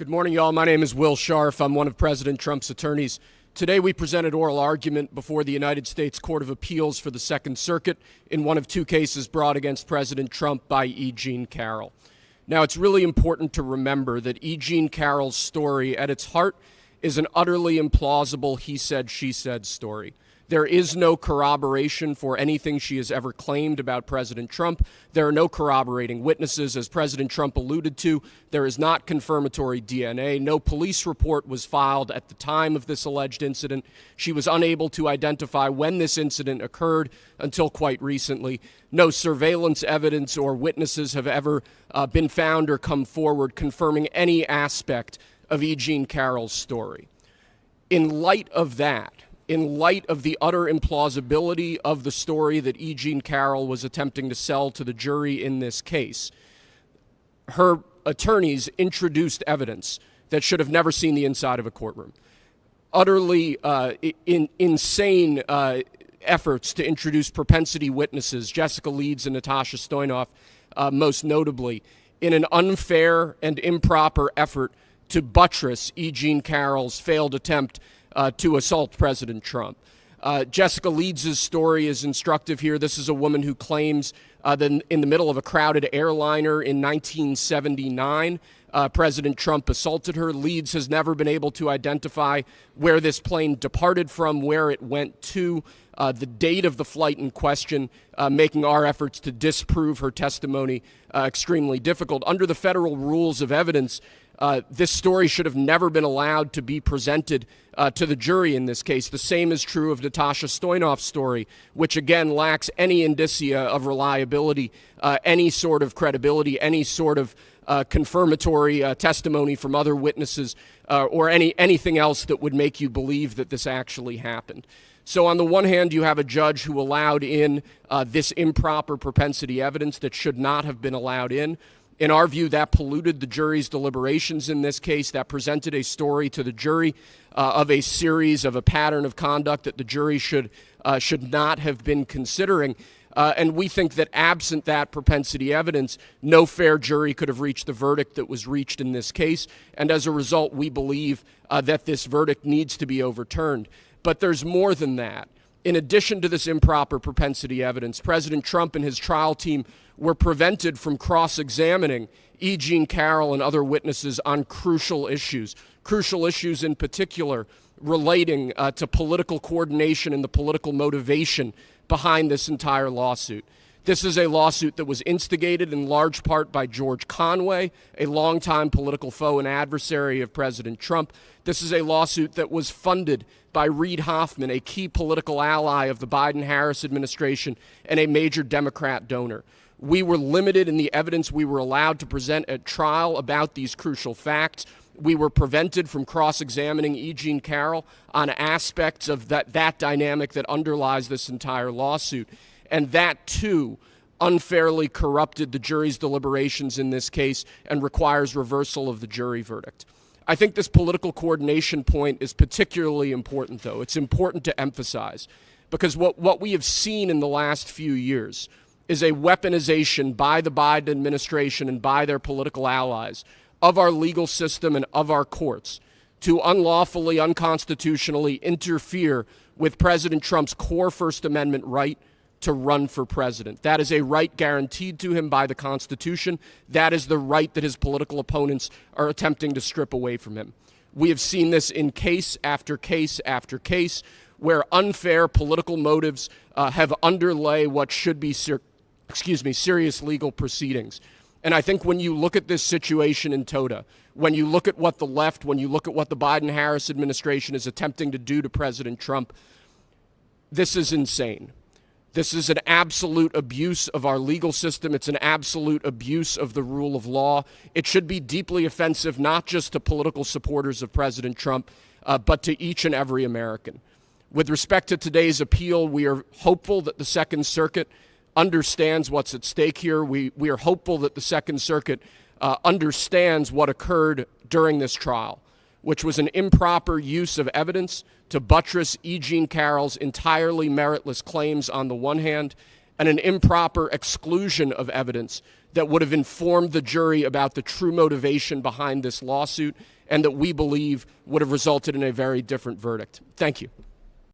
Good morning, y'all. My name is Will Scharf. I'm one of President Trump's attorneys. Today we presented oral argument before the United States Court of Appeals for the Second Circuit in one of two cases brought against President Trump by E. Jean Carroll. Now, it's really important to remember that E. Jean Carroll's story at its heart is an utterly implausible he said, she said story. There is no corroboration for anything she has ever claimed about President Trump. There are no corroborating witnesses, as President Trump alluded to. There is not confirmatory DNA. No police report was filed at the time of this alleged incident. She was unable to identify when this incident occurred until quite recently. No surveillance evidence or witnesses have ever been found or come forward confirming any aspect of E. Jean Carroll's story. In light of that, in light of the utter implausibility of the story that E. Jean Carroll was attempting to sell to the jury in this case, her attorneys introduced evidence that should have never seen the inside of a courtroom. Utterly insane efforts to introduce propensity witnesses, Jessica Leeds and Natasha Stoynoff, most notably, in an unfair and improper effort to buttress E. Jean Carroll's failed attempt to assault President Trump. Jessica Leeds' story is instructive here. This is a woman who claims that in the middle of a crowded airliner in 1979, President Trump assaulted her. Leeds has never been able to identify where this plane departed from, where it went to, the date of the flight in question, making our efforts to disprove her testimony extremely difficult. Under the federal rules of evidence, this story should have never been allowed to be presented to the jury in this case. The same is true of Natasha Stoynoff's story, which again lacks any indicia of reliability, any sort of credibility, any sort of confirmatory testimony from other witnesses, or anything else that would make you believe that this actually happened. So on the one hand, you have a judge who allowed in this improper propensity evidence that should not have been allowed in. In our view, that polluted the jury's deliberations in this case. That presented a story to the jury of a series of a pattern of conduct that the jury should not have been considering. And we think that absent that propensity evidence, no fair jury could have reached the verdict that was reached in this case. And as a result, we believe that this verdict needs to be overturned. But there's more than that. In addition to this improper propensity evidence, President Trump and his trial team were prevented from cross-examining E. Jean Carroll and other witnesses on crucial issues in particular relating to political coordination and the political motivation behind this entire lawsuit. This is a lawsuit that was instigated in large part by George Conway, a longtime political foe and adversary of President Trump. This is a lawsuit that was funded by Reid, Hoffman, a key political ally of the Biden-Harris administration and a major Democrat donor. We were limited in the evidence we were allowed to present at trial about these crucial facts. We were prevented from cross-examining E. Jean Carroll on aspects of that dynamic that underlies this entire lawsuit. And that, too, unfairly corrupted the jury's deliberations in this case and requires reversal of the jury verdict. I think this political coordination point is particularly important, though. It's important to emphasize because what we have seen in the last few years is a weaponization by the Biden administration and by their political allies of our legal system and of our courts to unlawfully, unconstitutionally interfere with President Trump's core First Amendment right to run for president. That is a right guaranteed to him by the Constitution. That is the right that his political opponents are attempting to strip away from him. We have seen this in case after case after case where unfair political motives have underlay what should be serious legal proceedings. And I think when you look at this situation in toto, when you look at what the left, when you look at what the Biden-Harris administration is attempting to do to President Trump, this is insane. This is an absolute abuse of our legal system. It's an absolute abuse of the rule of law. It should be deeply offensive, not just to political supporters of President Trump, but to each and every American. With respect to today's appeal, we are hopeful that the Second Circuit understands what's at stake here. We are hopeful that the Second Circuit understands what occurred during this trial, which was an improper use of evidence to buttress E. Jean Carroll's entirely meritless claims on the one hand, and an improper exclusion of evidence that would have informed the jury about the true motivation behind this lawsuit and that we believe would have resulted in a very different verdict. Thank you.